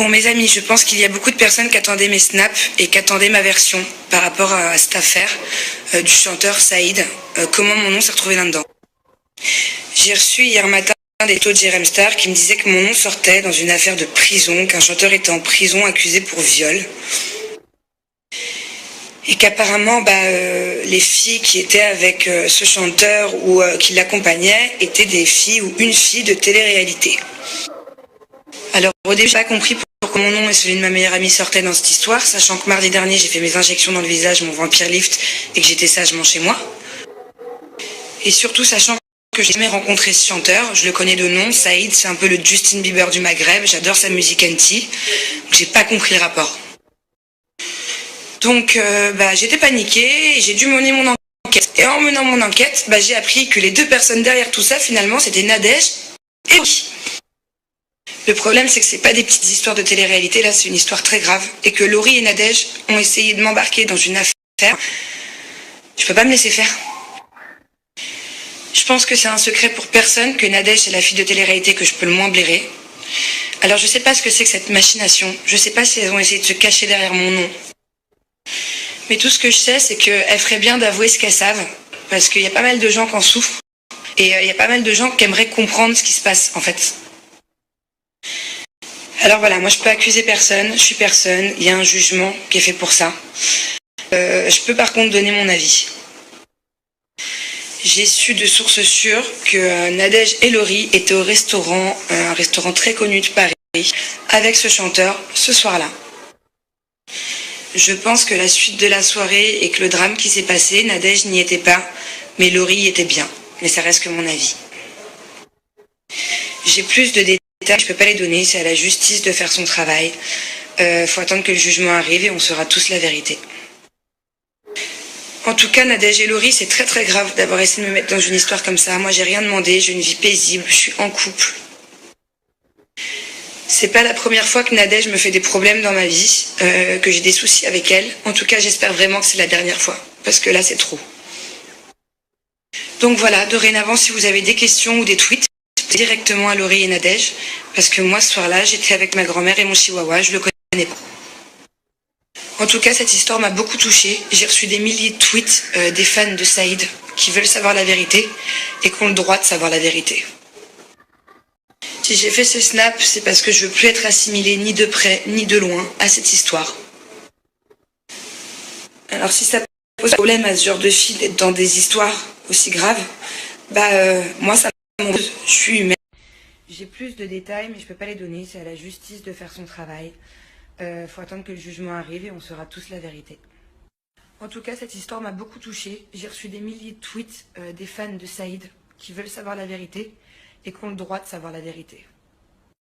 Pour mes amis, je pense qu'il y a beaucoup de personnes qui attendaient mes snaps et qui attendaient ma version par rapport à cette affaire du chanteur Saïd. Comment mon nom s'est retrouvé là-dedans. J'ai reçu hier matin des taux de Jérém Star qui me disaient que mon nom sortait dans une affaire de prison, qu'un chanteur était en prison accusé pour viol. Et qu'apparemment, les filles qui étaient avec ce chanteur ou qui l'accompagnaient étaient des filles ou une fille de télé-réalité. Alors au début, j'ai pas compris pourquoi mon nom et celui de ma meilleure amie sortaient dans cette histoire, sachant que mardi dernier, j'ai fait mes injections dans le visage, mon vampire lift, et que j'étais sagement chez moi. Et surtout, sachant que j'ai jamais rencontré ce chanteur, je le connais de nom, Saïd, c'est un peu le Justin Bieber du Maghreb, j'adore sa musique anti, donc j'ai pas compris le rapport. Donc j'étais paniquée et j'ai dû mener mon enquête. Et en menant mon enquête, j'ai appris que les deux personnes derrière tout ça, finalement, c'était Nadège et Laurie. Le problème, c'est que c'est pas des petites histoires de télé-réalité, là, c'est une histoire très grave. Et que Laurie et Nadège ont essayé de m'embarquer dans une affaire. Je peux pas me laisser faire. Je pense que c'est un secret pour personne que Nadège est la fille de télé-réalité que je peux le moins blairer. Alors je sais pas ce que c'est que cette machination. Je sais pas si elles ont essayé de se cacher derrière mon nom. Mais tout ce que je sais, c'est qu'elles feraient bien d'avouer ce qu'elles savent. Parce qu'il y a pas mal de gens qui en souffrent. Et il y a pas mal de gens qui aimeraient comprendre ce qui se passe, en fait. Alors voilà, moi je peux accuser personne, je suis personne, il y a un jugement qui est fait pour ça. Je peux par contre donner mon avis. J'ai su de sources sûres que Nadège et Laurie étaient au restaurant, un restaurant très connu de Paris, avec ce chanteur ce soir-là. Je pense que la suite de la soirée et que le drame qui s'est passé, Nadège n'y était pas, mais Laurie y était bien. Mais ça reste que mon avis. J'ai plus de détails, je peux pas les donner, c'est à la justice de faire son travail. Faut attendre que le jugement arrive et on saura tous la vérité. En tout cas, Nadège et Laurie, c'est très très grave d'avoir essayé de me mettre dans une histoire comme ça. Moi, j'ai rien demandé, j'ai une vie paisible, je suis en couple. C'est pas la première fois que Nadège me fait des problèmes dans ma vie, que j'ai des soucis avec elle. En tout cas, j'espère vraiment que c'est la dernière fois, parce que là, c'est trop. Donc voilà, dorénavant, si vous avez des questions ou des tweets, directement à Laurie et Nadège, parce que moi, ce soir-là, j'étais avec ma grand-mère et mon chihuahua, je le connais pas. En tout cas, cette histoire m'a beaucoup touchée. J'ai reçu des milliers de tweets des fans de Saïd qui veulent savoir la vérité et qui ont le droit de savoir la vérité. Si j'ai fait ce snap, c'est parce que je veux plus être assimilée ni de près ni de loin à cette histoire. Alors si ça pose problème à ce genre de fille d'être dans des histoires aussi graves, moi ça m'embête, je suis humaine. J'ai plus de détails mais je peux pas les donner, c'est à la justice de faire son travail. Faut attendre que le jugement arrive et on saura tous la vérité. En tout cas, cette histoire m'a beaucoup touchée. J'ai reçu des milliers de tweets des fans de Saïd qui veulent savoir la vérité et qui ont le droit de savoir la vérité.